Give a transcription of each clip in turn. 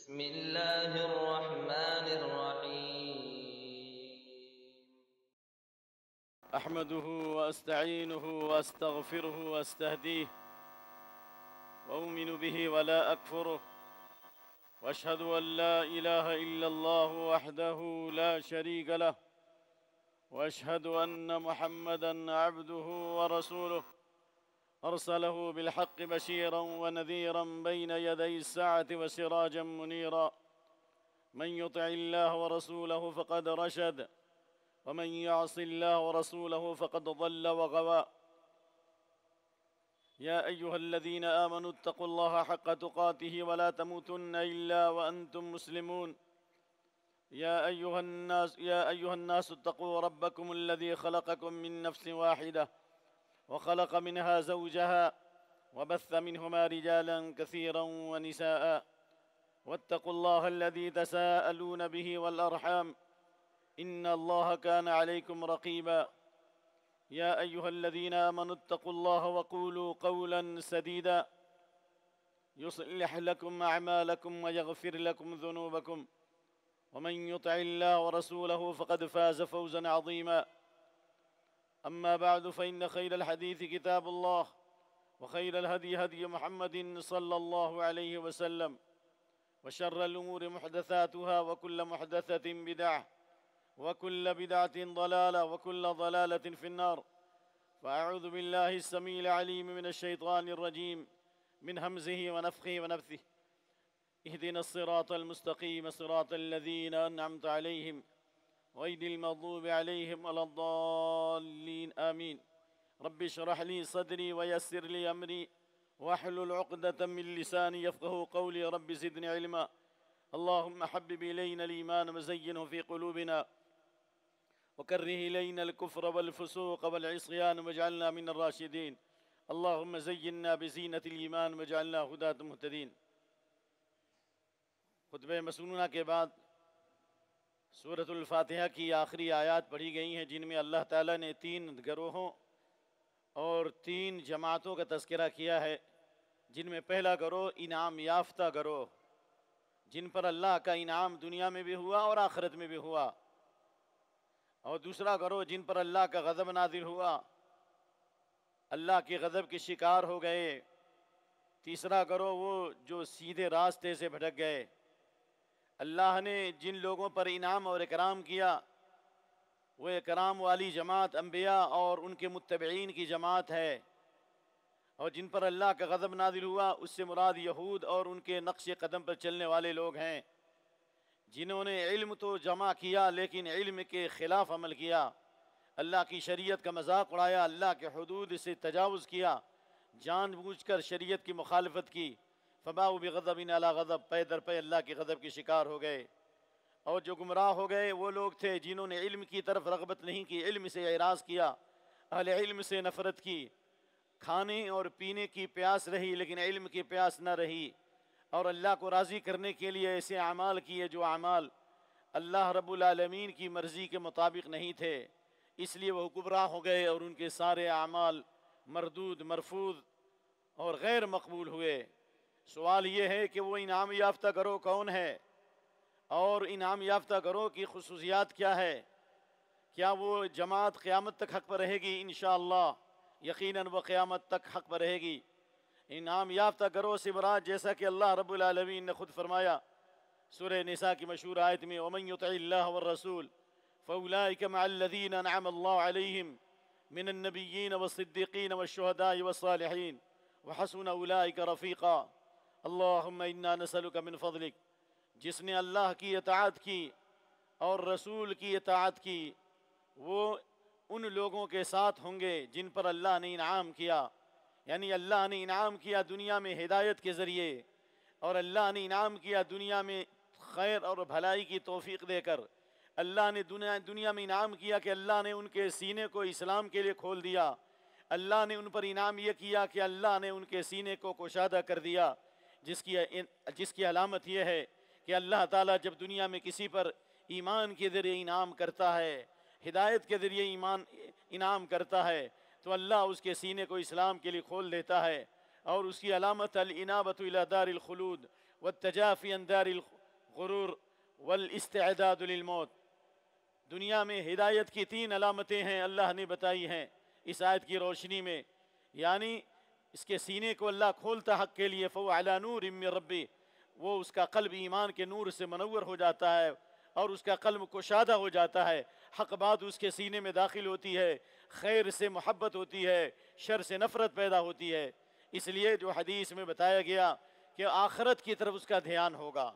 بسم الله الرحمن الرحيم. أحمده وأستعينه وأستغفره وأستهديه وأؤمن به ولا أكفره، وأشهد أن لا إله إلا الله وحده لا شريك له، وأشهد أن محمدًا عبده ورسوله أرسله بالحق بشيرا ونذيرا بين يدي الساعة وسراجا منيرا. من يطع الله ورسوله فقد رشد، ومن يعص الله ورسوله فقد ضل وغوى. يا أيها الذين آمنوا اتقوا الله حق تقاته ولا تموتن إلا وأنتم مسلمون. يا أيها الناس اتقوا ربكم الذي خلقكم من نفس واحدة وخلق منها زوجها وبث منهما رجالا كثيرا ونساء، واتقوا الله الذي تساءلون به والأرحام إن الله كان عليكم رقيبا. يا أيها الذين آمنوا اتقوا الله وقولوا قولا سديدا يصلح لكم أعمالكم ويغفر لكم ذنوبكم، ومن يطع الله ورسوله فقد فاز فوزا عظيما. أما بعد، فإن خير الحديث كتاب الله، وخير الهدي هدي محمد صلى الله عليه وسلم، وشر الأمور محدثاتها، وكل محدثة بدعة، وكل بدعة ضلالة، وكل ضلالة في النار. فأعوذ بالله السميع العليم من الشيطان الرجيم من همزه ونفخه ونفثه. اهدنا الصراط المستقيم صراط الذين أنعمت عليهم غير المغضوب عليهم ولا الضالين آمين. رب اشرح لي صدري ويسر لي أمري واحلل عقدة من لساني يفقهوا قولي. رب زدني علما. اللهم حبب إلينا الإيمان وزينه في قلوبنا، وكره إلينا الكفر والفسوق والعصيان واجعلنا من الراشدين. اللهم زينا بزينة الإيمان واجعلنا هداة مهتدين. خطبہ مسنونہ کے بعد سورۃ الفاتحہ کی آخری آیات پڑھی گئی ہیں، جن میں اللہ تعالیٰ نے 3 گروہوں اور 3 جماعتوں کا تذکرہ کیا ہے، جن میں پہلا گروہ انعام یافتہ گروہ، جن پر اللہ کا انعام دنیا میں بھی ہوا اور آخرت میں بھی ہوا، اور دوسرا گروہ جن پر اللہ کا غضب نازل ہوا، اللہ کے غضب کے شکار ہو گئے، تیسرا گروہ وہ جو سیدھے راستے سے بھٹک گئے۔ اللہ نے جن لوگوں پر انعام اور اکرام کیا وہ اکرام والی جماعت انبیاء اور ان کے متبعین کی جماعت ہے، اور جن پر اللہ کا غضب نازل ہوا اس سے مراد یہود اور ان کے نقش قدم پر چلنے والے لوگ ہیں، جنہوں نے علم تو جمع کیا لیکن علم کے خلاف عمل کیا، اللہ کی شریعت کا مذاق اڑایا، اللہ کے حدود سے تجاوز کیا، جان بوجھ کر شریعت کی مخالفت کی۔ فباؤوا بغضب علی غضب، پے در پے اللہ کے غضب کے شکار ہو گئے۔ اور جو گمراہ ہو گئے وہ لوگ تھے جنہوں نے علم کی طرف رغبت نہیں کی، علم سے اعراض کیا، اہل علم سے نفرت کی، کھانے اور پینے کی پیاس رہی لیکن علم کی پیاس نہ رہی، اور اللہ کو راضی کرنے کے لیے ایسے اعمال کیے جو اعمال اللہ رب العالمین کی مرضی کے مطابق نہیں تھے، اس لیے وہ گمراہ ہو گئے اور ان کے سارے اعمال مردود، مرفوض اور غیر مقبول ہوئے۔ سوال یہ ہے کہ وہ انعام یافتہ گروہ کون ہے، اور انعام یافتہ گروہ کی خصوصیات کیا ہے؟ کیا وہ جماعت قیامت تک حق پر رہے گی؟ انشاءاللہ یقیناً وہ قیامت تک حق پر رہے گی۔ انعام یافتہ گروہ سے مراد، جیسا کہ اللہ رب العالمین نے خود فرمایا سورہ نساء کی مشہور آیت میں، وَمَن يُطِعِ اللَّهَ وَالرَّسُولَ فَأُولَٰئِكَ مَعَ الَّذِينَ أَنْعَمَ اللَّهُ عَلَيْهِمْ مِنَ النَّبِيِّينَ وَالصِّدِّيقِينَ وَالشُّهَدَاءِ وَالصَّالِحِينَ وَحَسُنَ أُولَٰئِكَ رَفِيقًا۔ اللہم انا نسألک من فضلک، جس نے اللہ کی اطاعت کی اور رسول کی اطاعت کی وہ ان لوگوں کے ساتھ ہوں گے جن پر اللہ نے انعام کیا، یعنی اللہ نے انعام کیا دنیا میں ہدایت کے ذریعے، اور اللہ نے انعام کیا دنیا میں خیر اور بھلائی کی توفیق دے کر۔ اللہ نے دنیا میں انعام کیا کہ اللہ نے ان کے سینے کو اسلام کے لیے کھول دیا، اللہ نے ان پر انعام یہ کیا کہ اللہ نے ان کے سینے کو کشادہ کر دیا، جس کی علامت یہ ہے کہ اللہ تعالیٰ جب دنیا میں کسی پر ایمان کے ذریعے انعام کرتا ہے، ہدایت کے ذریعے انعام کرتا ہے، تو اللہ اس کے سینے کو اسلام کے لیے کھول دیتا ہے، اور اس کی علامت الانابۃ الی دار الخلود والتجافی عن دار والغرور والاستعداد للموت۔ دنیا میں ہدایت کی 3 علامتیں ہیں اللہ نے بتائی ہیں اس آیت کی روشنی میں، یعنی اس کے سینے کو اللہ کھولتا حق کے لیے، فَهُوَ عَلَى نُورٍ مِّن رَبِّهِ، وہ اس کا قلب ایمان کے نور سے منور ہو جاتا ہے اور اس کا قلب کشادہ ہو جاتا ہے، حق بات اس کے سینے میں داخل ہوتی ہے، خیر سے محبت ہوتی ہے، شر سے نفرت پیدا ہوتی ہے۔ اس لیے جو حدیث میں بتایا گیا کہ آخرت کی طرف اس کا دھیان ہوگا۔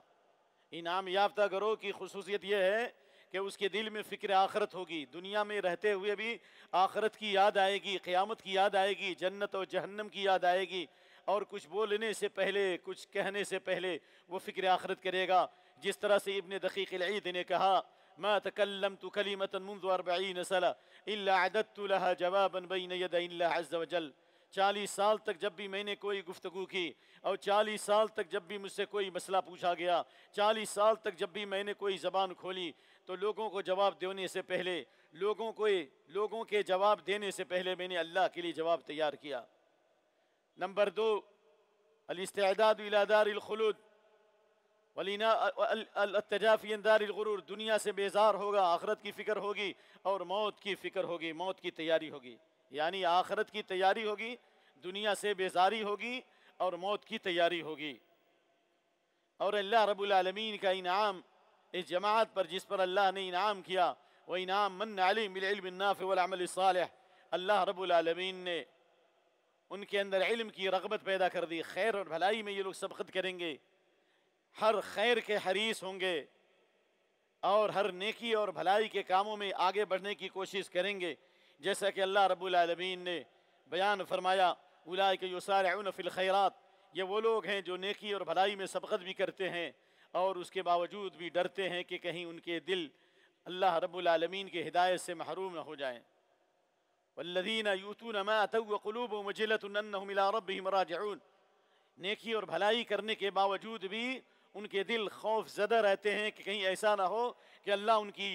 انعام یافتہ گروہ کی خصوصیت یہ ہے کہ اس کے دل میں فکر آخرت ہوگی، دنیا میں رہتے ہوئے بھی آخرت کی یاد آئے گی، قیامت کی یاد آئے گی، جنت اور جہنم کی یاد آئے گی، اور کچھ بولنے سے پہلے، کچھ کہنے سے پہلے وہ فکر آخرت کرے گا۔ جس طرح سے ابن دقیق العید نے کہا، ما تکلمت کلمة منذ 40 سنة الا اعددت لها جوابا بین یدی اللہ عز وجل۔ 40 سال تک جب بھی میں نے کوئی گفتگو کی، اور 40 سال تک جب بھی مجھ سے کوئی مسئلہ پوچھا گیا، 40 سال تک جب بھی میں نے کوئی زبان کھولی، تو لوگوں کو جواب دینے سے پہلے، لوگوں کے جواب دینے سے پہلے میں نے اللہ کے لیے جواب تیار کیا۔ نمبر 2، الاستعداد الى دار الخلود التجافی عن دار الغرور، دنیا سے بیزار ہوگا، آخرت کی فکر ہوگی اور موت کی فکر ہوگی، موت کی تیاری ہوگی، یعنی آخرت کی تیاری ہوگی، دنیا سے بیزاری ہوگی اور موت کی تیاری ہوگی۔ اور اللہ رب العالمین کا انعام اس جماعت پر جس پر اللہ نے انعام کیا، وہ انعام من علیم بالعلم النافع والعمل الصالح، اللہ رب العالمین نے ان کے اندر علم کی رغبت پیدا کر دی، خیر اور بھلائی میں یہ لوگ سبقت کریں گے، ہر خیر کے حریص ہوں گے اور ہر نیکی اور بھلائی کے کاموں میں آگے بڑھنے کی کوشش کریں گے، جیسا کہ اللہ رب العالمین نے بیان فرمایا، اولئک یسارعون فی الخیرات، یہ وہ لوگ ہیں جو نیکی اور بھلائی میں سبقت بھی کرتے ہیں اور اس کے باوجود بھی ڈرتے ہیں کہ کہیں ان کے دل اللہ رب العالمین کے ہدایت سے محروم نہ ہو جائیں۔ والذین یؤتون ما اتوا وقلوبهم وجلۃ انہم الی ربہم راجعون، نیکی اور بھلائی کرنے کے باوجود بھی ان کے دل خوف زدہ رہتے ہیں کہ کہیں ایسا نہ ہو کہ اللہ ان کی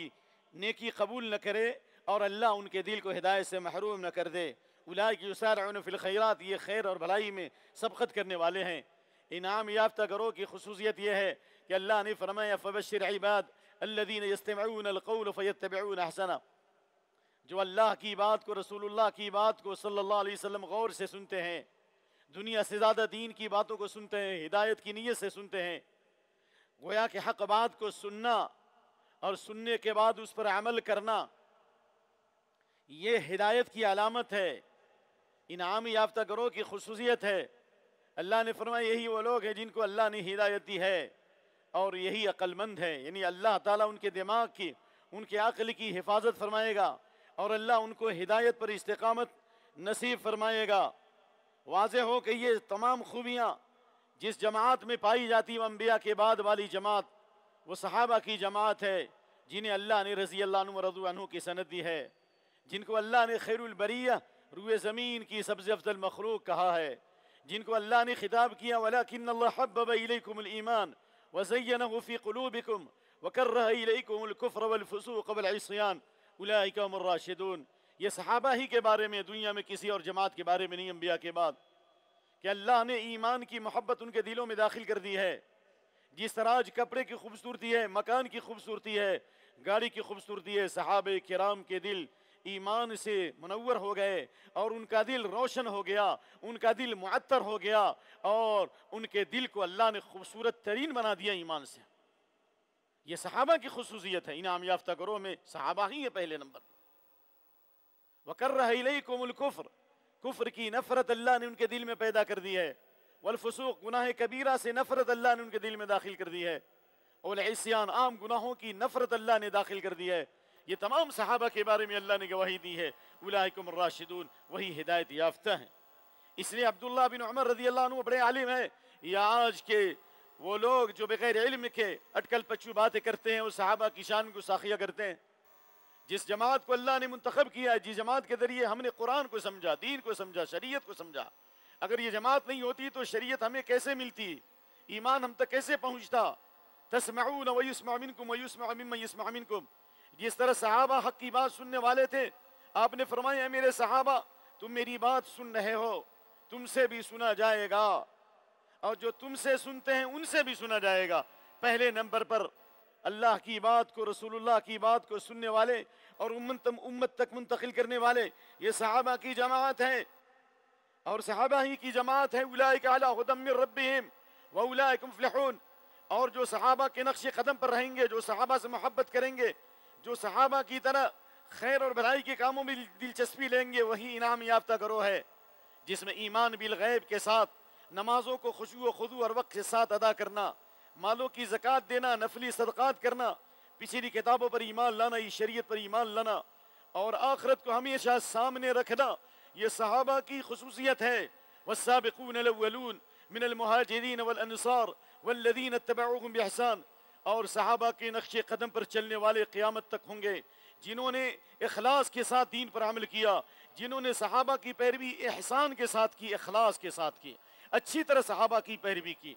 نیکی قبول نہ کرے اور اللہ ان کے دل کو ہدایت سے محروم نہ کر دے۔ اولئک یسارعون فی الخیرات، یہ خیر اور بھلائی میں سبقت کرنے والے ہیں۔ انعام یافتہ گروہ کی خصوصیت یہ ہے کہ اللہ نے فرمایا، فبشر عباد الذین یستمعون القول فیتبعون احسنہ، جو اللہ کی بات کو، رسول اللہ کی بات کو صلی اللہ علیہ وسلم غور سے سنتے ہیں، دنیا سے زیادہ دین کی باتوں کو سنتے ہیں، ہدایت کی نیت سے سنتے ہیں، گویا کہ حق بات کو سننا اور سننے کے بعد اس پر عمل کرنا یہ ہدایت کی علامت ہے، انعام یافتہ گروہ کی خصوصیت ہے۔ اللہ نے فرمایا یہی وہ لوگ ہیں جن کو اللہ نے ہدایت دی ہے اور یہی عقل مند ہے، یعنی اللہ تعالیٰ ان کے دماغ کی، ان کے عقل کی حفاظت فرمائے گا اور اللہ ان کو ہدایت پر استقامت نصیب فرمائے گا۔ واضح ہو کہ یہ تمام خوبیاں جس جماعت میں پائی جاتی وہ انبیاء کے بعد والی جماعت، وہ صحابہ کی جماعت ہے جنہیں اللہ نے رضی اللہ عنہ ورضوا عنہ کی سند دی ہے، جن کو اللہ نے خیر البریہ، روئے زمین کی سب سے افضل مخلوق کہا ہے، جن کو اللہ نے خطاب کیا وَلَكِنَّ اللَّهَ حَبَّبَ إِلَيْكُمُ الْإِيمَانَ وَزَيَّنَهُ فِي قُلُوبِكُمْ وَكَرَّهَ إِلَيْكُمُ الْكُفْرَ وَالْفُسُوقَ وَالْعِصْيَانَ أُولَئِكَ هُمُ الرَّاشِدُونَ۔ یہ صحابہ ہی کے بارے میں، دنیا میں کسی اور جماعت کے بارے میں نہیں، انبیاء کے بعد، کہ اللہ نے ایمان کی محبت ان کے دلوں میں داخل کر دی ہے۔ جس طرح آج کپڑے کی خوبصورتی ہے، مکان کی خوبصورتی ہے، گاڑی کی خوبصورتی ہے، صحابہ کرام کے دل ایمان سے منور ہو گئے اور ان کا دل روشن ہو گیا، ان کا دل معطر ہو گیا اور ان کے دل کو اللہ نے خوبصورت ترین بنا دیا ایمان سے۔ یہ صحابہ کی خصوصیت ہے، انعام یافتہ گروہ میں صحابہ ہی ہے پہلے نمبر۔ وَكَرَّهَ إِلَيْكُمُ الْكُفْرَ، کفر کی نفرت اللہ نے ان کے دل میں پیدا کر دی ہے، والفسوق، گناہ کبیرہ سے نفرت اللہ نے ان کے دل میں داخل کر دی ہے، اور العصیان، عام گناہوں کی نفرت اللہ نے داخل کر دی ہے۔ یہ تمام صحابہ کے بارے میں اللہ نے گواہی دی ہے، اولئک ہم الراشدون، وہی ہدایت یافتہ ہیں۔ اس لیے عبداللہ بن عمر رضی اللہ عنہ بڑے عالم ہیں، یا آج کے وہ لوگ جو بغیر علم کے اٹکل پچو باتیں کرتے ہیں، وہ صحابہ کی شان کو ساخیہ کرتے ہیں۔ جس جماعت کو اللہ نے منتخب کیا ہے، جس جماعت کے ذریعے ہم نے قرآن کو سمجھا، دین کو سمجھا، شریعت کو سمجھا، اگر یہ جماعت نہیں ہوتی تو شریعت ہمیں کیسے ملتی، ایمان ہم تک کیسے پہنچتا؟ تسمعون ویسمع منکم ویسمع ممن یسمع منکم، جس طرح صحابہ حق کی بات سننے والے تھے، آپ نے فرمایا اے میرے صحابہ تم میری بات سن رہے ہو، تم سے بھی سنا جائے گا، اور جو تم سے سنتے ہیں ان سے بھی سنا جائے گا، پہلے نمبر پر اللہ کی بات کو، رسول اللہ کی بات کو سننے والے اور امت تک منتقل کرنے والے یہ صحابہ کی جماعت ہے، اور صحابہ ہی کی جماعت ہے۔ اولئک علی ھدی من ربہم واولئک مفلحون۔ اور جو صحابہ کے نقش قدم پر رہیں گے، جو صحابہ سے محبت کریں گے، جو صحابہ کی طرح خیر اور بھلائی کے کاموں میں دلچسپی لیں گے، وہی انعام یافتہ گروہ ہے، جس میں ایمان بالغیب کے ساتھ نمازوں کو خشوع و خضوع اور وقت کے ساتھ ادا کرنا، مالوں کی زکوٰۃ دینا، نفلی صدقات کرنا، پچھلی کتابوں پر ایمان لانا، یہ شریعت پر ایمان لانا، اور آخرت کو ہمیشہ سامنے رکھنا، یہ صحابہ کی خصوصیت ہے۔ والسابقون الاولون من المہاجرین والانصار والذین اتبعوهم بإحسان۔ اور صحابہ کے نقش قدم پر چلنے والے قیامت تک ہوں گے، جنہوں نے اخلاص کے ساتھ دین پر عمل کیا، جنہوں نے صحابہ کی پیروی احسان کے ساتھ کی، اخلاص کے ساتھ کی، اچھی طرح صحابہ کی پیروی کی،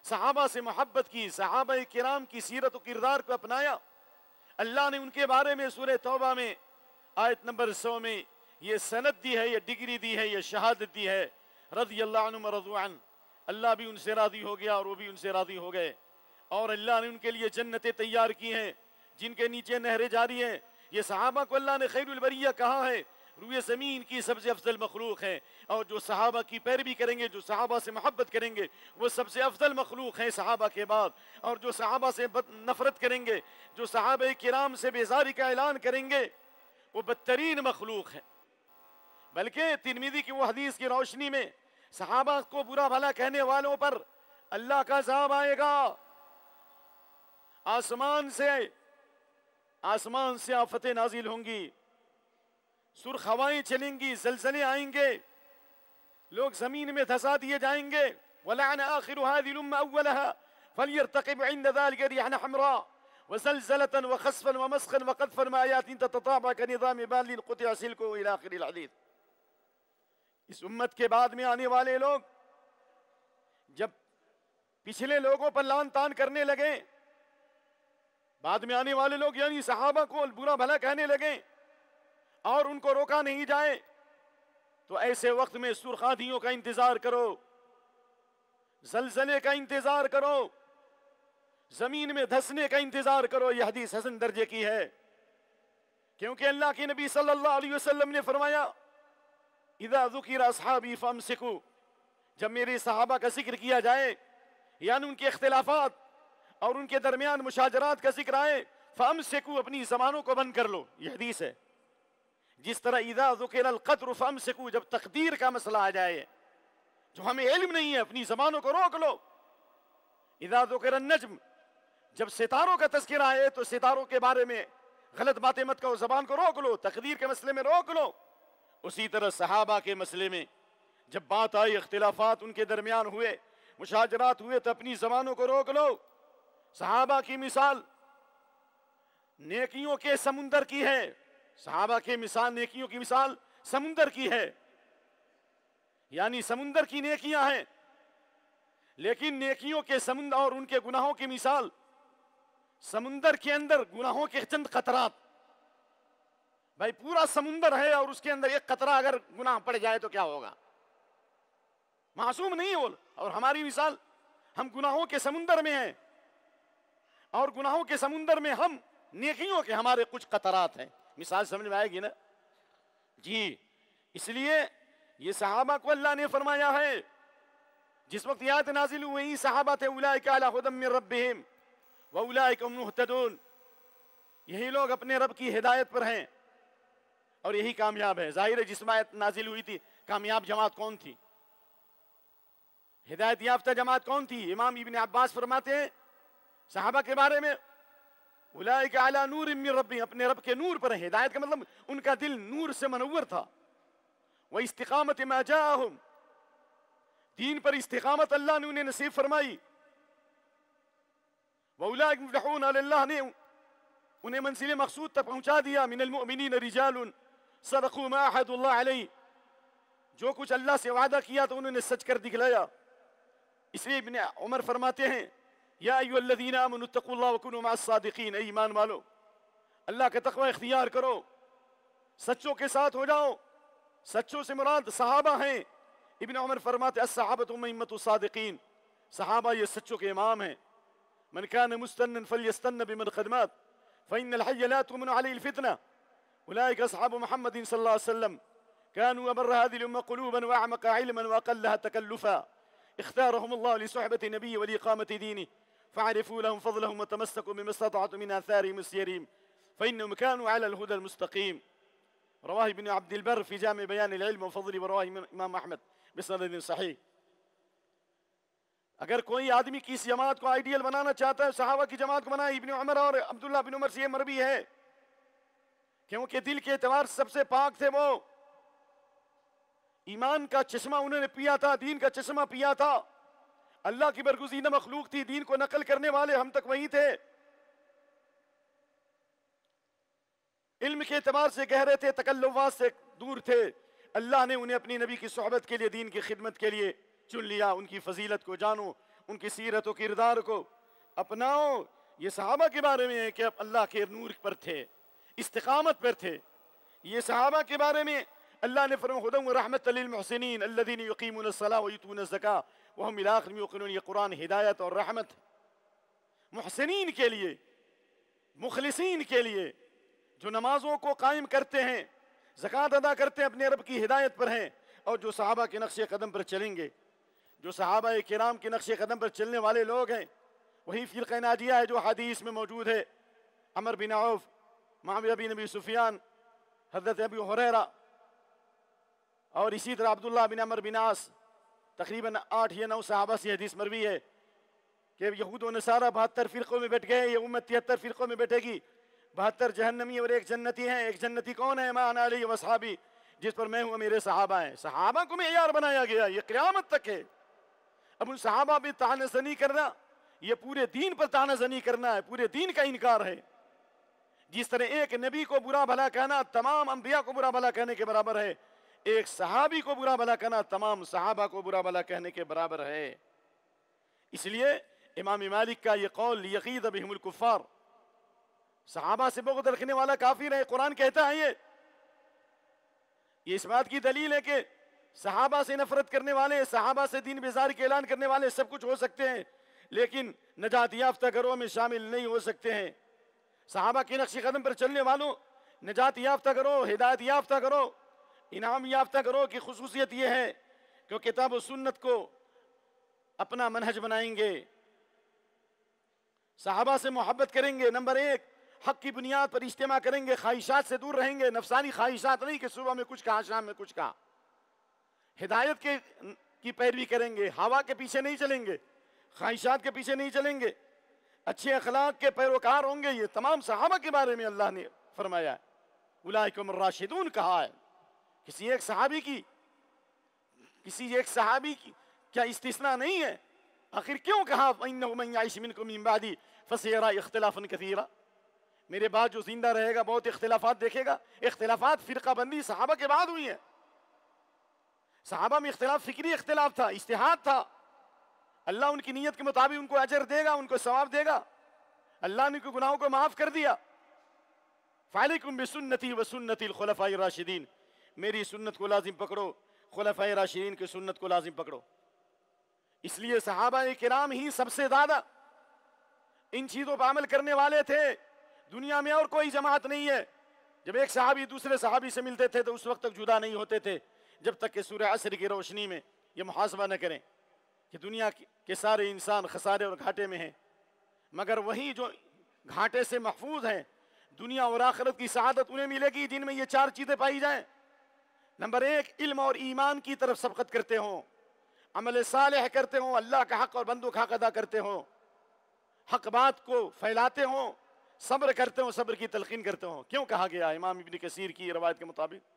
صحابہ سے محبت کی، صحابہ کرام کی سیرت و کردار کو اپنایا۔ اللہ نے ان کے بارے میں سورہ توبہ میں آیت نمبر 100 میں یہ سند دی ہے، یہ ڈگری دی ہے، یہ شہادت دی ہے، رضی اللہ عنہم ورضوا عنہ۔ اللہ بھی ان سے راضی ہو گیا اور وہ بھی ان سے راضی ہو گئے، اور اللہ نے ان کے لیے جنتیں تیار کی ہیں جن کے نیچے نہریں جاری ہیں۔ یہ صحابہ کو اللہ نے خیر البریہ کہا ہے، روئے زمین کی سب سے افضل مخلوق ہیں، اور جو صحابہ کی پیروی کریں گے، جو صحابہ سے محبت کریں گے، وہ سب سے افضل مخلوق ہیں صحابہ کے بعد، اور جو صحابہ سے نفرت کریں گے، جو صحابہ کرام سے بیزاری کا اعلان کریں گے، وہ بدترین مخلوق ہیں۔ بلکہ ترمذی کی وہ حدیث کی روشنی میں صحابہ کو برا بھلا کہنے والوں پر اللہ کا عذاب آئے گا، آسمان سے آفتیں نازل ہوں گی، سرخ ہوائیں چلیں گی، زلزلے آئیں گے، لوگ زمین میں دھسا دیے جائیں گے۔ وَلَعَنَ آخِرُ هَذِهِ الْأُمَّةِ أَوَّلَهَا فَلْيَرْتَقِبْ عِنْدَ ذَلِكَ رِيحًا حَمْرَاءَ وَزَلْزَلَةً وَخَسْفًا وَمَسْخًا وَقَذْفًا وَآيَاتٍ تَتَتَابَعُ كَنِظَامِ بَالٍ قُطِعَ سِلْكُهُ إِلَى آخِرِ الْحَدِيث۔ اس امت کے بعد میں آنے والے لوگ جب پچھلے لوگوں پر لان تان کرنے لگے، بعد میں آنے والے لوگ یعنی صحابہ کو برا بھلا کہنے لگے اور ان کو روکا نہیں جائے، تو ایسے وقت میں سرخ آندھیوں کا انتظار کرو، زلزلے کا انتظار کرو، زمین میں دھسنے کا انتظار کرو۔ یہ حدیث حسن درجے کی ہے، کیونکہ اللہ کے نبی صلی اللہ علیہ وسلم نے فرمایا اذا ذکر اصحابی فامسکوا، جب میرے صحابہ کا ذکر کیا جائے، یعنی ان کے اختلافات اور ان کے درمیان مشاجرات کا ذکر آئے، فامسکوا، اپنی زبانوں کو بند کر لو۔ یہ حدیث ہے۔ جس طرح اذا ذکر القدر فامسکوا، جب تقدیر کا مسئلہ آ جائے جو ہمیں علم نہیں ہے، اپنی زبانوں کو روک لو۔ اذا ذکر النجم، جب ستاروں کا تذکرہ آئے تو ستاروں کے بارے میں غلط باتیں مت کہو، زبان کو روک لو، تقدیر کے مسئلے میں روک لو۔ اسی طرح صحابہ کے مسئلے میں جب بات آئی، اختلافات ان کے درمیان ہوئے، مشاجرات ہوئے، تو اپنی زبانوں کو روک لو۔ صحابہ کی مثال نیکیوں کے سمندر کی ہے، صحابہ کے مثال نیکیوں کی مثال سمندر کی ہے، یعنی سمندر کی نیکیاں ہیں، لیکن نیکیوں کے سمندر اور ان کے گناہوں کی مثال سمندر کے اندر گناہوں کے چند قطرات۔ بھائی پورا سمندر ہے اور اس کے اندر ایک قطرہ اگر گناہ پڑ جائے تو کیا ہوگا؟ معصوم نہیں ہو۔ اور ہماری مثال، ہم گناہوں کے سمندر میں ہیں، اور گناہوں کے سمندر میں ہم نیکیوں کے ہمارے کچھ قطرات ہیں۔ مثال سمجھ میں آئے گی نا؟ جی، اس لیے یہ صحابہ کو اللہ نے فرمایا ہے، جس وقت یہ آیت نازل ہوئی، صحابہ تھے اولئک علی ھدی من ربہم واولئک هم المہتدون، یہی لوگ اپنے رب کی ہدایت پر ہیں اور یہی کامیاب ہے۔ ظاہر ہے جس میں آیت نازل ہوئی تھی، کامیاب جماعت کون تھی؟ ہدایت یافتہ جماعت کون تھی؟ امام ابن عباس فرماتے ہیں صحابہ کے بارے میں، اولئک علی نور من ربہم، اپنے رب کے نور پر ہیں۔ ہدایت کا مطلب ان کا دل نور سے منور تھا۔ واستقامت ما جاءہم، دین پر استقامت اللہ نے انہیں نصیب فرمائی۔ واولئک مفلحون، اللہ نے انہیں منزل مقصود تک پہنچا دیا۔ من المؤمنین رجال صدقوا ما عاہدوا اللہ علیہ، جو کچھ اللہ سے وعدہ کیا تو انہوں نے سچ کر دکھلایا۔ اس لیے ابن عمر فرماتے ہیں یا ایھا الذین آمنوا اتقوا اللہ وکونوا مع الصادقین، اے ایمان والو اللہ کا تقوی اختیار کرو، سچوں کے ساتھ ہو جاؤ۔ سچوں سے مراد صحابہ ہیں۔ ابن عمر فرماتے الصحابۃ ائمۃ الصادقین، صحابہ یہ سچوں کے امام ہیں۔ من كان مستنا فليستن بمن قد مات فإن الحي لا تؤمن عليه الفتنة. أولئك أصحاب محمد صلى الله عليه وسلم كانوا أبر هذه الأمة قلوبا وأعمق علما وأقلها تكلفا. اختارهم الله لصحبة نبيه ولإقامة دينه فعرفوا لهم فضلهم وتمسكوا بما استطعتم من آثارهم السيرهم فإنهم كانوا على الهدى المستقيم. رواه ابن عبد البر في جامع بيان العلم وفضله ورواه امام احمد بسند صحیح. اگر کوئی آدمی کی اس جماعت کو آئیڈیل بنانا چاہتا ہے صحابہ کی جماعت کو بنائے. ابن عمر اور عبداللہ بن عمر سے یہ مروی ہے کیونکہ دل کے اعتبار سب سے پاک تھے. وہ ایمان کا چشمہ انہوں نے پیا تھا, دین کا چشمہ پیا تھا. اللہ کی برگزیدہ مخلوق تھی, دین کو نقل کرنے والے ہم تک وہی تھے. علم کے اعتبار سے گہرے تھے, تکلفات سے دور تھے. اللہ نے انہیں اپنی نبی کی صحبت کے لیے, دین کی خدمت کے لیے چن لیا. ان کی فضیلت کو جانو, ان کی سیرت و کردار کو اپناؤ. یہ صحابہ کے بارے میں ہے کہ اللہ کے نور پر تھے, استقامت پر تھے. یہ صحابہ کے بارے میں اللہ نے فرمایا ہدی و رحمت للمحسنین الذین یقیمون الصلاۃ ویؤتون الزکاۃ وہم بالآخرۃ یوقنون. یہ قرآن ہدایت اور رحمت محسنین کے لیے, مخلصین کے لیے, جو نمازوں کو قائم کرتے ہیں, زکوٰۃ ادا کرتے ہیں, اپنے رب کی ہدایت پر ہیں, اور جو صحابہ کے نقش قدم پر چلیں گے. جو صحابہ کرام کے نقش قدم پر چلنے والے لوگ ہیں وہی فرقہ ناجیہ ہے جو حدیث میں موجود ہے. عمر بن عوف, معاویہ بن ابی سفیان, حضرت ابی ہریرہ, اور اسی طرح عبداللہ بن عمرو بن عاص. تقریباً 8 یا 9 صحابہ سے حدیث مروی ہے کہ یہود و نصارہ 72 فرقوں میں بیٹھ گئے, یہ امت 73 فرقوں میں بیٹھے گی. 72 جہنمی اور 1 جنتی ہیں. 1 جنتی کون ہے؟ ما انا علیہ واصحابی, جس پر میں ہوں میرے صحابہ ہیں. صحابہ کو معیار بنایا گیا, یہ قیامت تک ہے. اب ان صحابہ پہ طعنہ زنی کرنا یہ پورے دین پر طعنہ زنی کرنا ہے, پورے دین کا انکار ہے. جس طرح ایک نبی کو برا بھلا کہنا تمام انبیاء کو برا بھلا کہنے کے برابر ہے, ایک صحابی کو برا بھلا کہنا تمام صحابہ کو برا بھلا کہنے کے برابر ہے. اس لیے امام مالک کا یہ قول یغیظ بہم الکفار, صحابہ سے بغض رکھنے والا کافر ہے. قرآن کہتا ہے یہ اس بات کی دلیل ہے کہ صحابہ سے نفرت کرنے والے, صحابہ سے دین بیزاری کے اعلان کرنے والے سب کچھ ہو سکتے ہیں لیکن نجات یافتہ گروہ میں شامل نہیں ہو سکتے ہیں. صحابہ کے نقش قدم پر چلنے والوں نجات یافتہ گروہ, ہدایت یافتہ گروہ, انعام یافتہ گروہ کی خصوصیت یہ ہے کہ کتاب و سنت کو اپنا منہج بنائیں گے, صحابہ سے محبت کریں گے. نمبر 1, حق کی بنیاد پر اجتماع کریں گے, خواہشات سے دور رہیں گے. نفسانی خواہشات نہیں کہ صبح میں کچھ کہا شام میں کچھ کہا. ہدایت کی پیروی کریں گے, ہوا کے پیچھے نہیں چلیں گے, خواہشات کے پیچھے نہیں چلیں گے, اچھے اخلاق کے پیروکار ہوں گے. یہ تمام صحابہ کے بارے میں اللہ نے فرمایا ہے. اولئک هم الراشدون کہا ہے. کسی ایک صحابی کی کیا استثناء نہیں ہے؟ آخر کیوں کہا فَإِنَّهُ مَن يَعِشْ مِنْكُم مِّن بَعْدِي فَسَيَرَىٰ اخْتِلَافًا كَثِيرًا, میرے بعد جو زندہ رہے گا بہت اختلافات دیکھے گا. اختلافات فرقہ بندی صحابہ کے بعد ہوئی ہے. صحابہ میں اختلاف فکری اختلاف تھا, اجتہاد تھا. اللہ ان کی نیت کے مطابق ان کو اجر دے گا, ان کو ثواب دے گا. اللہ نے ان کے گناہوں کو معاف کر دیا. فَعَلَيْكُمْ بِسُنَّتِي وَسُنَّتِ الْخُلَفَاءِ الرَّاشِدِينَ, میری سنت کو لازم پکڑو, خلفائے راشدین کی سنت کو لازم پکڑو. اس لیے صحابہ کرام ہی سب سے زیادہ ان چیزوں پر عمل کرنے والے تھے. دنیا میں اور کوئی جماعت نہیں ہے. جب ایک صحابی دوسرے صحابی سے ملتے تھے تو اس وقت تک جدا نہیں ہوتے تھے جب تک کہ سورہ عصر کی روشنی میں یہ محاسبہ نہ کریں کہ دنیا کے سارے انسان خسارے اور گھاٹے میں ہیں, مگر وہی جو گھاٹے سے محفوظ ہیں, دنیا اور آخرت کی سعادت انہیں ملے گی جن میں یہ 4 چیزیں پائی جائیں. نمبر 1, علم اور ایمان کی طرف سبقت کرتے ہوں, عمل صالح کرتے ہوں, اللہ کا حق اور بندوں کا حق ادا کرتے ہوں, حق بات کو پھیلاتے ہوں, صبر کرتے ہوں, صبر کی تلقین کرتے ہوں. کیوں کہا گیا امام ابن کثیر کی روایت کے مطابق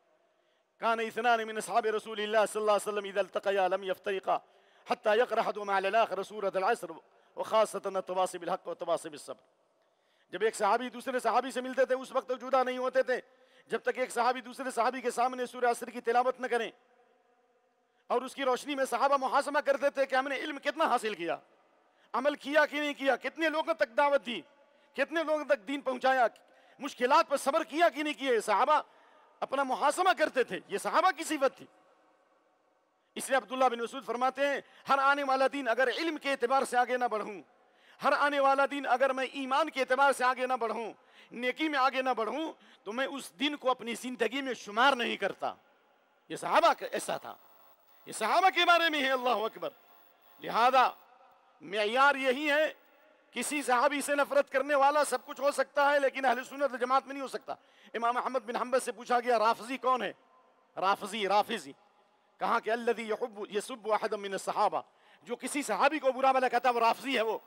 کان اثنان من اصحاب رسول اللہ صلی اللہ علیہ وسلم اذا التقیا لم يفترقا حتى يقرأ احدهما على الاخر سورة العصر وخاصة التواصي بالحق والتواصي بالصبر. جب ایک صحابی دوسرے صحابی سے ملتے تھے اس وقت تک جدا نہیں ہوتے تھے جب تک ایک صحابی دوسرے صحابی کے سامنے سورہ عصر کی تلاوت نہ کریں, اور اس کی روشنی میں صحابہ محاسبہ کرتے تھے کہ ہم نے علم کتنا حاصل کیا, عمل کیا کہ نہیں کیا, کتنے لوگوں تک دعوت دی, کتنے لوگوں تک دین پہنچایا, مشکلات پر صبر کیا کہ نہیں کیے. صحابہ اپنا محاسبہ کرتے تھے, یہ صحابہ کی صفت تھی. اس لیے عبداللہ بن مسعود فرماتے ہیں ہر آنے والا دین اگر علم کے اعتبار سے آگے نہ بڑھوں, ہر آنے والا دن اگر میں ایمان کے اعتبار سے آگے نہ بڑھوں، نیکی میں آگے نہ بڑھوں، تو میں اس دن کو اپنی زندگی میں شمار نہیں کرتا۔ یہ صحابہ کا ایسا تھا، یہ صحابہ کے بارے میں ہے۔ اللہ اکبر۔ لہذا معیار یہی ہے، کسی صحابی سے نفرت کرنے والا سب کچھ ہو سکتا ہے لیکن اہل سنت جماعت میں نہیں ہو سکتا۔ امام احمد بن حنبل سے پوچھا گیا رافضی کون ہے؟ رافضی کہا کہ الذی یسب احد من الصحابہ، جو کسی صحابی کو برا بھلا کہتا ہے وہ رافضی ہے، وہ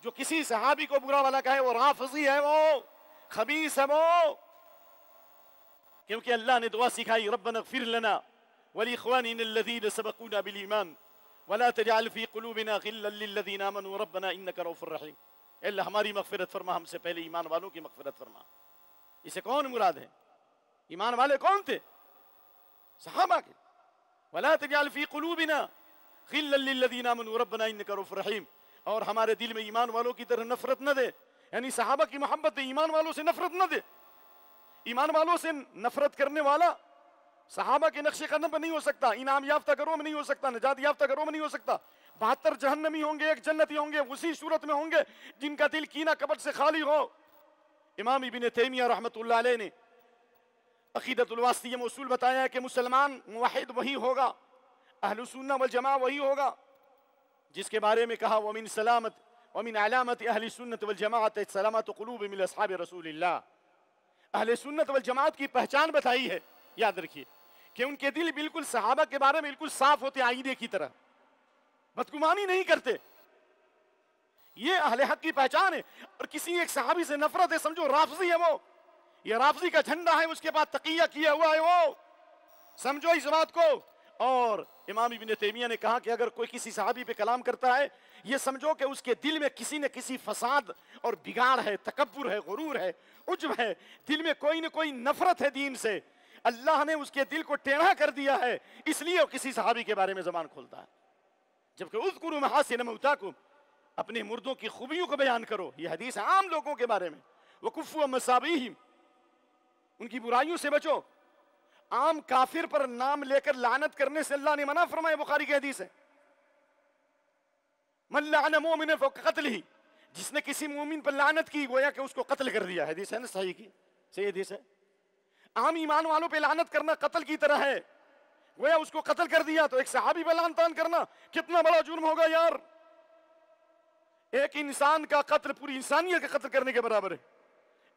جو کسی صحابی کو برا بھلا کہے وہ رافضی ہے، وہ خبیث ہے وہ۔ کیونکہ اللہ نے دعا سکھائی ربنا اغفر لنا ولاخواننا الذین سبقونا بالایمان ولا تجعل في قلوبنا غلا للذین آمنوا ربنا انک رؤوف رحیم۔ اے اللہ ہماری مغفرت فرما، ہم سے پہلے ایمان والوں کی مغفرت فرما۔ اسے کون مراد ہے؟ ایمان والے کون تھے؟ صحابہ کے۔ ولا تجعل في قلوبنا غلا للذین آمنوا ربنا انک رؤوف رحیم، اور ہمارے دل میں ایمان والوں کی طرح نفرت نہ دے، یعنی صحابہ کی محبت ایمان والوں سے نفرت نہ دے۔ ایمان والوں سے نفرت کرنے والا صحابہ کے نقش قدم پر نہیں ہو سکتا، انعام یافتہ گروہ میں نہیں ہو سکتا، نجات یافتہ گروہ میں نہیں ہو سکتا۔ 72 جہنمی ہوں گے، 1 جنتی ہوں گے، اسی صورت میں ہوں گے جن کا دل کینہ کپٹ سے خالی ہو۔ امام ابن تیمیہ رحمۃ اللہ علیہ نے عقیدۃ الواسطیہ میں اصول بتایا ہے کہ مسلمان موحد وہی ہوگا، اہل سنہ والجماعہ وہی ہوگا جس کے بارے میں کہا ومن علامت اہل سنت والجماعت سلامت قلوب من اصحاب رسول اللہ۔ اہل سنت والجماعت کی پہچان بتائی ہے، یاد رکھیے کہ ان کے دل بالکل صحابہ کے بارے میں بالکل صاف ہوتے، آئینے کی طرح بدگمانی نہیں کرتے۔ یہ اہل حق کی پہچان ہے۔ اور کسی ایک صحابی سے نفرت ہے، سمجھو رافضی ہے وہ، یہ رافضی کا جھنڈا ہے، اس کے بعد تقیہ کیا ہوا ہے وہ، سمجھو اس بات کو۔ اور امام ابن تیمیہ نے کہا کہ اگر کوئی کسی صحابی پہ کلام کرتا ہے، یہ سمجھو کہ اس کے دل میں کسی نہ کسی فساد اور بگاڑ ہے، تکبر ہے، غرور ہے، عجب ہے، دل میں کوئی نہ کوئی نفرت ہے دین سے، اللہ نے اس کے دل کو ٹیڑھا کر دیا ہے، اس لیے وہ کسی صحابی کے بارے میں زبان کھولتا ہے۔ جبکہ اذکروا محاسن موتاکم، اپنے مردوں کی خوبیوں کو بیان کرو، یہ حدیث ہے عام لوگوں کے بارے میں۔ وکفوا عن مساویہم، ان کی برائیوں سے بچو۔ عام کافر پر نام لے کر لعنت کرنے سے اللہ نے منع فرمایا، بخاری کی حدیث ہے من لعن مومنا فقتلہ، جس نے کسی مومن پر لعنت کی گویا کہ اس کو قتل کر دیا۔ حدیث ہے نا، صحیح کی صحیح حدیث ہے۔ عام ایمان والوں پہ لعنت کرنا قتل کی طرح ہے، گویا اس کو قتل کر دیا۔ تو ایک صحابی پہ لعن طعن کرنا کتنا بڑا جرم ہوگا یار! ایک انسان کا قتل پوری انسانیت کا قتل کرنے کے برابر ہے۔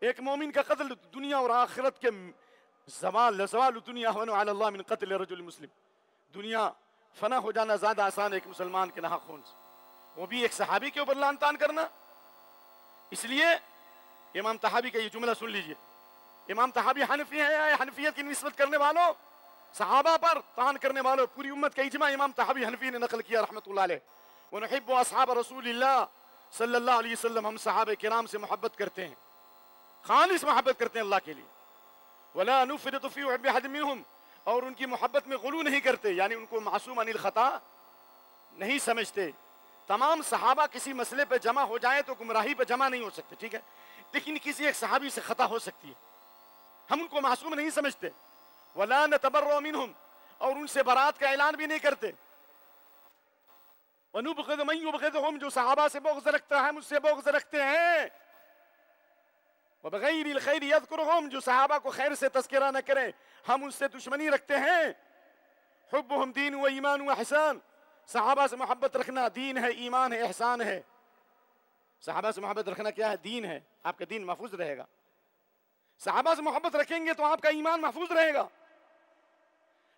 ایک مومن کا قتل دنیا اور آخرت کے زوال دنیا ہون علی اللہ من قتل رجل مسلم، دنیا فنا ہو جانا زیادہ آسان ہے ایک مسلمان کے ناحق خون سے، وہ بھی ایک صحابی کے اوپر لعن طعن کرنا۔ اس لیے امام طحاوی کا یہ جملہ سن لیجئے، امام طحاوی حنفی ہے، حنفیت کی نسبت کرنے والوں، صحابہ پر طعن کرنے والوں، پوری امت کا اجماع امام طحاوی حنفی نے نقل کیا رحمۃ اللہ علیہ۔ ونحب اصحاب رسول اللہ صلی اللہ علیہ وسلم، ہم صحابہ کرام سے محبت کرتے ہیں، خالص محبت کرتے ہیں اللہ کے لیے۔ ولا نفرط فی حب احد منہم، اور ان کی محبت میں غلو نہیں کرتے، یعنی ان کو معصوم عن الخطا نہیں سمجھتے۔ تمام صحابہ کسی مسئلے پہ جمع ہو جائیں تو گمراہی پہ جمع نہیں ہو سکتے، ٹھیک ہے، لیکن کسی ایک صحابی سے خطا ہو سکتی ہے، ہم ان کو معصوم نہیں سمجھتے۔ ولا نتبرأ منہم، اور ان سے برات کا اعلان بھی نہیں کرتے۔ ونبغض من یبغضہم، جو صحابہ سے بغض رکھتا ہے ہم اس سے بغض رکھتے ہیں۔ وبغیر الخیر یذکرہم، جو صحابہ کو خیر سے تذکرہ نہ کرے ہم ان سے دشمنی رکھتے ہیں۔ حبہم دین و ایمان و احسان، صحابہ سے محبت رکھنا دین ہے، ایمان ہے، احسان ہے۔ صحابہ سے محبت رکھنا کیا ہے؟ دین ہے، آپ کا دین محفوظ رہے گا۔ صحابہ سے محبت رکھیں گے تو آپ کا ایمان محفوظ رہے گا،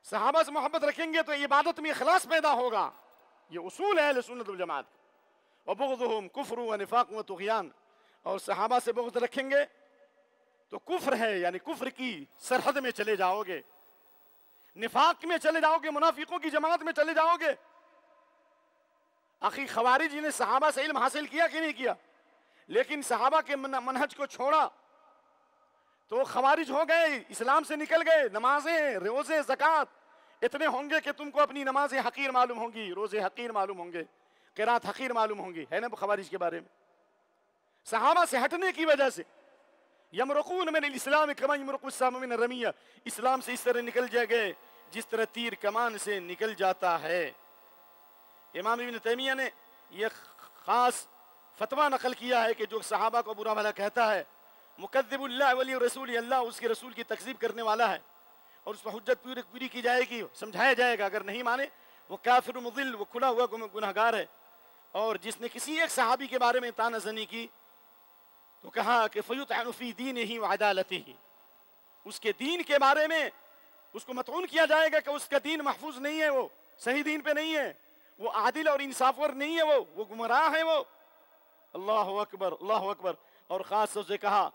صحابہ سے محبت رکھیں گے تو عبادت میں اخلاص پیدا ہوگا، یہ اصول ہے اہل سنت والجماعت۔ وبغضہم کفر و نفاق و طغیان، اور صحابہ سے بغض رکھیں گے تو کفر ہے، یعنی کفر کی سرحد میں چلے جاؤ گے، نفاق میں چلے جاؤ گے، منافقوں کی جماعت میں چلے جاؤ گے۔ آخر خوارج نے صحابہ سے علم حاصل کیا کہ نہیں کیا؟ لیکن صحابہ کے منہج کو چھوڑا تو خوارج ہو گئے، اسلام سے نکل گئے۔ نمازیں، روزے، زکوٰۃ اتنے ہوں گے کہ تم کو اپنی نمازیں حقیر معلوم ہوں گی، روزے حقیر معلوم ہوں گے، قرات حقیر معلوم ہوں گی، ہے نا خوارج کے بارے میں۔ صحابہ سے ہٹنے کی وجہ سے یمرقون من الاسلام کما یمرق السهم من الرمیہ، اسلام سے اس طرح نکل جائے گئے جس طرح تیر کمان سے نکل جاتا ہے۔ امام ابن تیمیہ نے یہ خاص فتویٰ نقل کیا ہے کہ جو صحابہ کو برا بھلا کہتا ہے مکذب اللہ ولی رسول، اللہ اس کے رسول کی تکذیب کرنے والا ہے، اور اس پر حجت پوری کی جائے گی، سمجھایا جائے گا، اگر نہیں مانے وہ کافر مضل، وہ کھلا ہوا گناہگار ہے۔ اور جس نے کسی ایک صحابی کے بارے میں طعنہ زنی کی تو کہا کہ فیطعن فی دینہ وعدالتہ، اس کے دین کے بارے میں اس کو مطعون کیا جائے گا کہ اس کا دین محفوظ نہیں ہے، وہ صحیح دین پہ نہیں ہے، وہ عادل اور انصاف ور نہیں ہے، وہ گمراہ ہے وہ۔ اللہ اکبر، اللہ اکبر۔ اور خاص طور سے کہا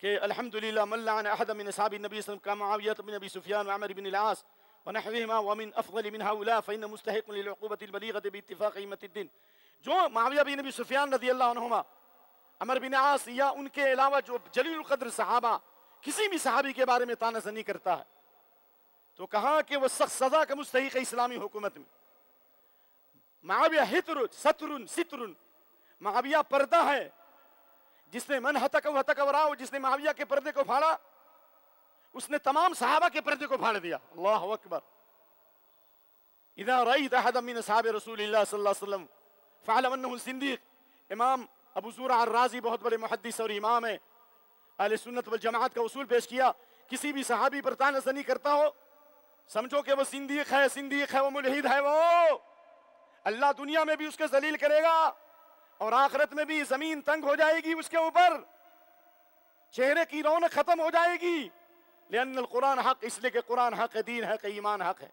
کہ الحمدللہ من لعن احد من اصحاب النبی صلی اللہ علیہ وسلم كمعاویہ بن ابی سفیان وعمر بن العاص ونحوهما ومن افضل من هؤلاء فإن مستحق للعقوبة البلیغة باتفاق ائمة الدین۔ جو معاویہ بن ابی سفیان رضی اللہ عنہما، عمر بن عاص یا ان کے علاوہ جو جلیل القدر صحابہ کسی بھی صحابی کے بارے میں طعنہ زنی کرتا ہے تو کہا کہ وہ سخت سزا کا مستحق ہے اسلامی حکومت میں۔ معاویہ ستر، معاویہ پردہ ہے، جس نے من ہتک وراء، جس نے معاویہ کے پردے کو پھاڑا اس نے تمام صحابہ کے پردے کو پھاڑ دیا۔ اللہ اکبر۔ اذا رأيت احد من اصحاب رسول اللہ صلی اللہ علیہ وسلم فاعلم انه صدیق۔ امام ابو زرع الرازی بہت بڑے محدث اور امام ہے، اہل سنت والجماعت کا اصول پیش کیا، کسی بھی صحابی پر طعنہ زنی کرتا ہو سمجھو کہ وہ صدیق ہے، وہ ملحد ہے، وہ اللہ دنیا میں بھی اس کے ذلیل کرے گا اور آخرت میں بھی زمین تنگ ہو جائے گی اس کے اوپر، چہرے کی رونق ختم ہو جائے گی۔ لأن القرآن حق، اس لیے کہ قرآن حق ہے، دین حق ہے، ایمان حق ہے۔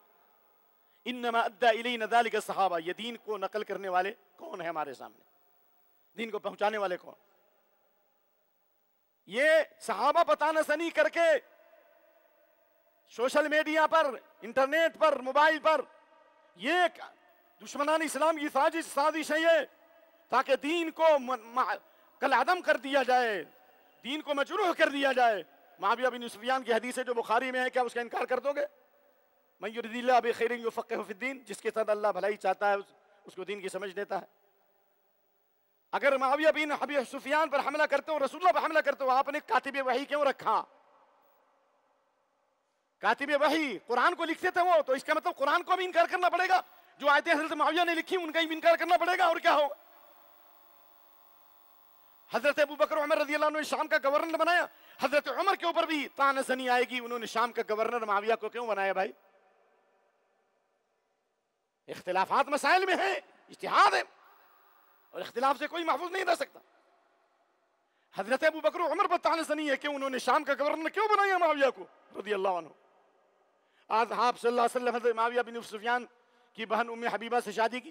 انما ادى الینا ذلك الصحابہ، یہ دین کو نقل کرنے والے کون ہیں ہمارے سامنے، دین کو پہنچانے والے کون؟ یہ صحابہ پر طعنہ زنی کر کے سوشل میڈیا پر، انٹرنیٹ پر، موبائل پر، یہ دشمنان اسلام کی سازش ہے یہ، تاکہ دین کو کل عدم کر دیا جائے، دین کو مجروح کر دیا جائے۔ معاویہ بن سفیان کی حدیث ہے جو بخاری میں ہے، کیا اس کا انکار کر دو گے؟ من یرید اللہ بخیر یفقہہ فی الدین، جس کے ساتھ اللہ بھلائی چاہتا ہے اس کو دین کی سمجھ دیتا ہے۔ اگر معاویہ بن ابی سفیان پر حملہ کرتے ہو، رسول اللہ پر حملہ کرتے ہو، آپ نے کاتب وحی کیوں رکھا؟ کاتب وحی قرآن کو لکھتے تھے وہ، تو اس کا مطلب قرآن کو بھی انکار کرنا پڑے گا، جو آیتیں حضرت معاویہ نے لکھی ان کا بھی انکار کرنا پڑے گا، اور کیا ہوگا؟ حضرت ابو بکر عمر رضی اللہ عنہ نے شام کا گورنر بنایا، حضرت عمر کے اوپر بھی طعنہ زنی آئے گی، انہوں نے شام کا گورنر معاویہ کو کیوں بنایا بھائی؟ اختلافات مسائل میں ہیں، اجتہاد ہے، اور اختلاف سے کوئی محفوظ نہیں رہ سکتا۔ حضرت ابو بکر عمر پر طعنہ زنی ہے کہ انہوں نے شام کا گورنر کیوں بنایا معاویہ کو رضی اللہ عنہ۔ آج آپ صلی اللہ علیہ وسلم حضرت معاویہ بن سفیان کی بہن ام حبیبہ سے شادی کی،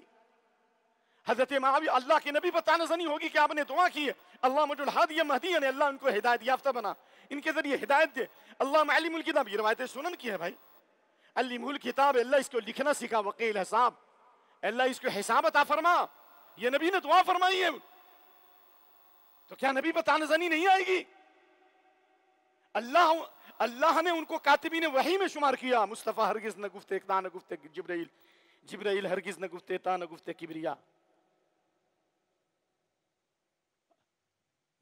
حضرت معاویہ اللہ کے نبی پر طعنہ زنی ہوگی کہ آپ نے دعا کی ہے اللہ مجعل الہادی مہدیًا، اللہ ان کو ہدایت یافتہ بنا، ان کے ذریعے ہدایت دے، اللہ علم الکتاب، یہ روایت سنن کی ہے بھائی، علم الکتاب، اللہ اس کو لکھنا سکھا، وقیل حساب، اللہ اس کو حساب عطا فرما، یہ نبی نے دعا فرمائی ہے، تو کیا نبی پر طعنہ زنی نہیں آئے گی؟ اللہ نے ان کو کاتبین وحی میں شمار کیا، مصطفیٰ ہرگز نہ گفتے تا نہ گفتے جبرائیل ہرگز نہ گفتے تا نہ گفتے کبریا۔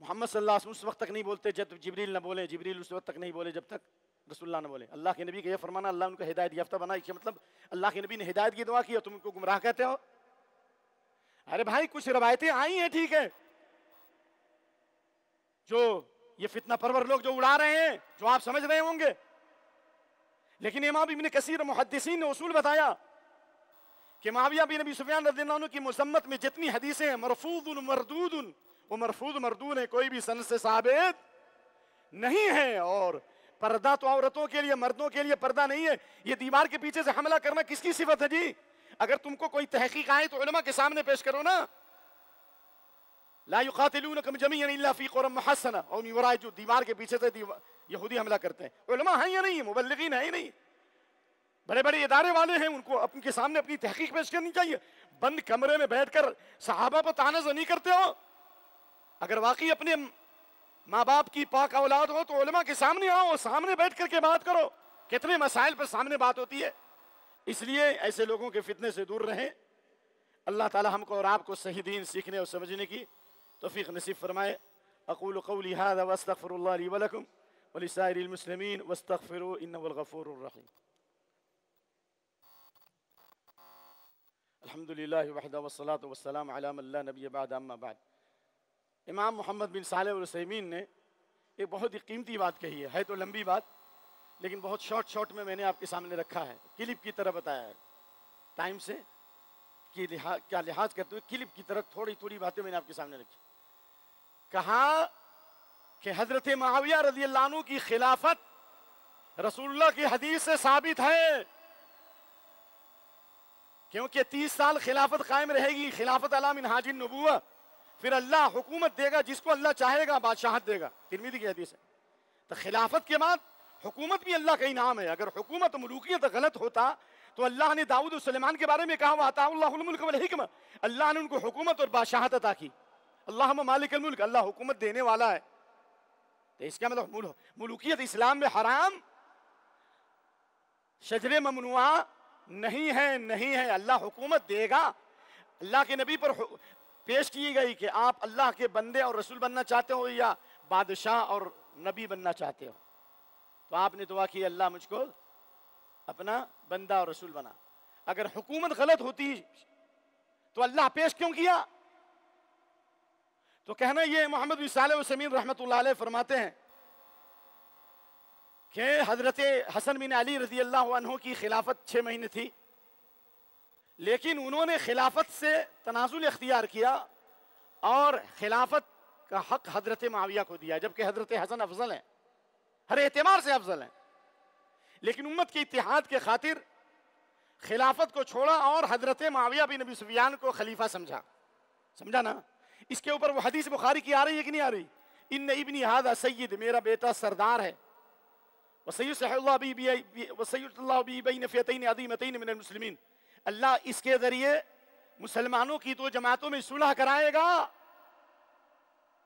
محمد صلی اللہ علیہ وسلم اس وقت تک نہیں بولتے جب جبریل نہ بولے، جبریل اس وقت تک نہیں بولے جب تک رسول اللہ نہ بولے۔ اللہ کے نبی کا یہ فرمانا اللہ ان کو ہدایت یافتہ بنا، اس کا مطلب اللہ کے نبی نے ہدایت کی دعا کی اور تم ان کو گمراہ کہتے ہو؟ ارے بھائی کچھ روایتیں آئی ہیں، ٹھیک ہے، جو یہ فتنہ پرور لوگ جو اڑا رہے ہیں، جو آپ سمجھ رہے ہوں گے، لیکن امام ابن کثیر محدثین نے اصول بتایا کہ معاویہ بن ابی سفیان رضی اللہ عنہ کی مذمت میں جتنی حدیثیں ہیں مرفوض مردود، وہ مرفوض مردود ہیں، کوئی بھی سند سے ثابت نہیں ہے۔ اور پردہ تو عورتوں کے لیے، مردوں کے لیے پردہ نہیں ہے۔ یہ دیوار کے پیچھے سے حملہ کرنا کس کی صفت ہے جی؟ اگر تم کو کوئی تحقیق آئے تو علماء کے سامنے پیش کرو نا۔ لا يقاتلونكم جميعا الا في قرى محصنة، اور میورائے جو دیوار کے پیچھے سے یہودی حملہ کرتے ہیں، علماء ہیں یا نہیں؟ مبلغین ہیں ہی نہیں، بڑے بڑے ادارے والے ہیں، ان کو ان کے سامنے اپنی تحقیق پیش کرنی چاہیے۔ بند کمرے میں بیٹھ کر صحابہ پر طعنہ زنی کرتے ہو، اگر واقعی اپنے ماں باپ کی پاک اولاد ہو تو علماء کے سامنے آؤ، سامنے بیٹھ کر کے بات کرو۔ کتنے مسائل پر سامنے بات ہوتی ہے، اس لیے ایسے لوگوں کے فتنے سے دور رہیں۔ اللہ تعالی ہم کو اور آپ کو صحیح دین سیکھنے اور سمجھنے کی توفیق نصیب فرمائے۔ اقول قولی هذا واستغفر الله لي ولكم ولسائر المسلمين واستغفروه انه الغفور الرحيم۔ الحمدللہ وحدہ والصلاۃ والسلام علی من لا نبی بعد اما بعد. امام محمد بن صالح العثیمین نے ایک بہت ہی قیمتی بات کہی ہے تو لمبی بات لیکن بہت شارٹ میں نے آپ کے سامنے رکھا ہے, کلپ کی طرح بتایا ہے, ٹائم سے کیا لحاظ کرتے ہوئے کلپ کی طرح تھوڑی باتیں میں نے آپ کے سامنے رکھی. کہا کہ حضرت معاویہ رضی اللہ عنہ کی خلافت رسول اللہ کی حدیث سے ثابت ہے, کیونکہ 30 سال خلافت قائم رہے گی, خلافت علی منہاج النبوہ, پھر اللہ حکومت دے گا جس کو اللہ چاہے گا, بادشاہت دے گا, ترمذی کی حدیث ہے. تو خلافت کے بعد حکومت بھی اللہ کا انعام ہے. اگر حکومت ملوکیت غلط ہوتا تو اللہ نے داؤد و سلیمان کے بارے میں کہا وَآتَاهُ اللَّهُ الْمُلْكَ وَالْحِكْمَةَ, اللہ نے ان کو حکومت اور بادشاہت عطا کی. اللہم مالک الملک, اللہ حکومت دینے والا ہے. تو اس کا مطلب ملوکیت اسلام میں حرام, شجر ممنوعہ نہیں ہے. اللہ حکومت دے گا. اللہ کے نبی پر پیش کی گئی کہ آپ اللہ کے بندے اور رسول بننا چاہتے ہو یا بادشاہ اور نبی بننا چاہتے ہو, تو آپ نے دعا کی اللہ مجھ کو اپنا بندہ اور رسول بنا. اگر حکومت غلط ہوتی تو اللہ پیش کیوں کیا؟ تو کہنا یہ محمد بن صالح العثیمین رحمۃ اللہ علیہ فرماتے ہیں کہ حضرت حسن بن علی رضی اللہ عنہ کی خلافت 6 مہینے تھی, لیکن انہوں نے خلافت سے تنازل اختیار کیا اور خلافت کا حق حضرت معاویہ کو دیا, جبکہ حضرت حسن افضل ہیں, ہر اعتبار سے افضل ہیں, لیکن امت کے اتحاد کے خاطر خلافت کو چھوڑا اور حضرت معاویہ بن ابی سفیان کو خلیفہ سمجھا نا. اس کے اوپر وہ حدیث بخاری کی آ رہی ہے کہ نہیں آ رہی؟ ان ابنی ھذا سید, میرا بیٹا سردار ہے, وسیصلح اللہ بہ بین فئتین عظیمتین من المسلمین, اللہ اس کے ذریعے مسلمانوں کی 2 جماعتوں میں صلح کرائے گا.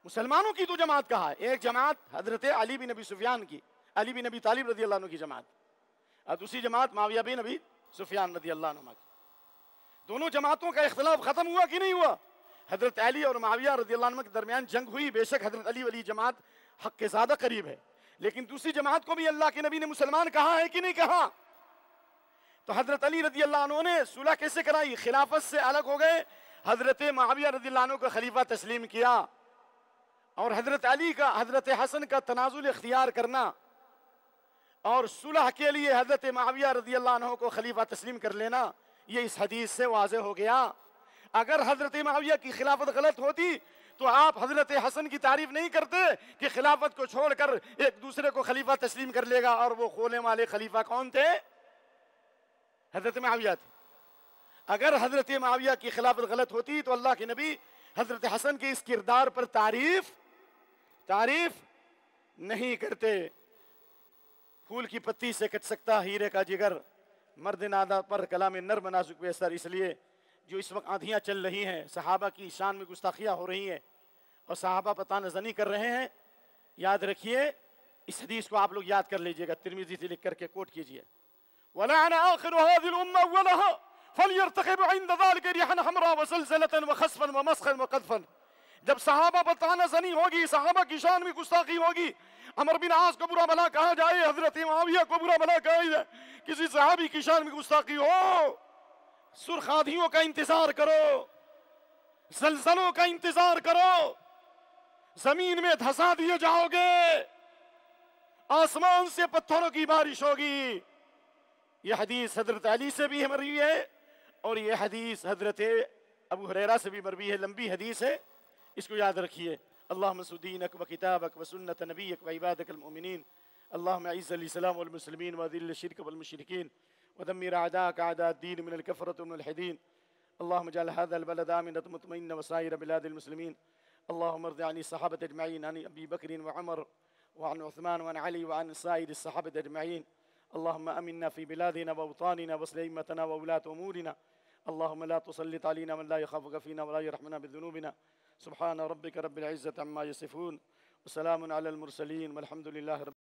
مسلمانوں کی 2 جماعت کہا ہے, ایک جماعت حضرت علی بن ابی سفیان کی, علی بن ابی طالب رضی اللہ عنہ کی جماعت, اور دوسری جماعت معاویہ بن ابی سفیان رضی اللہ عنہ کی. دونوں جماعتوں کا اختلاف ختم ہوا کہ نہیں ہوا؟ حضرت علی اور معاویہ رضی اللہ عنہ کے درمیان جنگ ہوئی, بے شک حضرت علی والی جماعت حق کے زیادہ قریب ہے, لیکن دوسری جماعت کو بھی اللہ کے نبی نے مسلمان کہا ہے کہ نہیں کہا؟ تو حضرت علی رضی اللہ عنہ نے صلح کیسے کرائی؟ خلافت سے الگ ہو گئے, حضرت معاویہ رضی اللہ عنہ کو خلیفہ تسلیم کیا, اور حضرت علی کا حضرت حسن کا تنازل اختیار کرنا اور صلح کے لیے حضرت معاویہ رضی اللہ عنہ کو خلیفہ تسلیم کر لینا, یہ اس حدیث سے واضح ہو گیا. اگر حضرت معاویہ کی خلافت غلط ہوتی تو آپ حضرت حسن کی تعریف نہیں کرتے کہ خلافت کو چھوڑ کر ایک دوسرے کو خلیفہ تسلیم کر لے گا, اور وہ کھولنے والے خلیفہ کون تھے؟ حضرت معاویہ تھے. اگر حضرت معاویہ کی خلافت غلط ہوتی تو اللہ کے نبی حضرت حسن کے اس کردار پر تعریف نہیں کرتے. پھول کی پتی سے کٹ سکتا ہیرے کا جگر, مرد نادہ پر کلام نرم نازک بے سر. اس لیے جو اس وقت آندھیاں چل رہی ہیں, صحابہ کی شان میں گستاخیاں ہو رہی ہیں اور صحابہ پر طعنہ زنی کر رہے ہیں, یاد رکھیے اس حدیث کو آپ لوگ یاد کر لیجئے گا, ترمذی سے لکھ کر کے کوٹ کیجئے. وَلَعَنَ آخِرُ هَذِهِ الْأُمَّةِ أَوَّلَهَا فَلْيَرْتَقِبْ عِنْدَ ذَلِكَ رِيحًا حَمْرَاءَ وَزَلْزَلَةً وَخَسْفًا وَمَسْخًا وَقَذْفًا. جب صحابہ پر طعنہ زنی ہوگی, صحابہ کی شان میں گستاخی ہوگی, عمر بن عاص کو برا بھلا کہا جائے, حضرت معاویہ کو برا بھلا کہا جائے, کسی صحابی کی شان میں گستاخی ہو, سرخ آندھیوں کا انتظار کرو, زلزلوں کا انتظار کرو, زمین میں دھسا دیے جاؤ گے, آسمان سے پتھروں کی بارش ہوگی. یہ حدیث حضرت علی سے بھی مروی ہے اور یہ حدیث حضرت ابو ہریرہ سے بھی مروی ہے, لمبی حدیث ہے, اس کو یاد رکھیے. اللہم انصر دینک و کتابک و سنت نبیک و عبادک المؤمنین. اللہم اعز الاسلام والمسلمین واذل الشرک والمشرکین ودمر اعداءک اعداء الدین من الکفرة والملحدین. اللہم اجعل هذا البلد آمنا مطمئنا وسائر بلاد المسلمین. اللہم ارض عن الصحابة اجمعین, عن ابی بکر وعمر وعن عثمان وعن علی وعن سائر الصحابة اجمعین. اللهم امنا في بلادنا واوطاننا واصلح ائمتنا وولاة امورنا. اللهم لا تسلط علينا من لا يخافك فينا ولا يرحمنا بذنوبنا. سبحان ربك رب العزة عما يصفون وسلام على المرسلين والحمد لله رب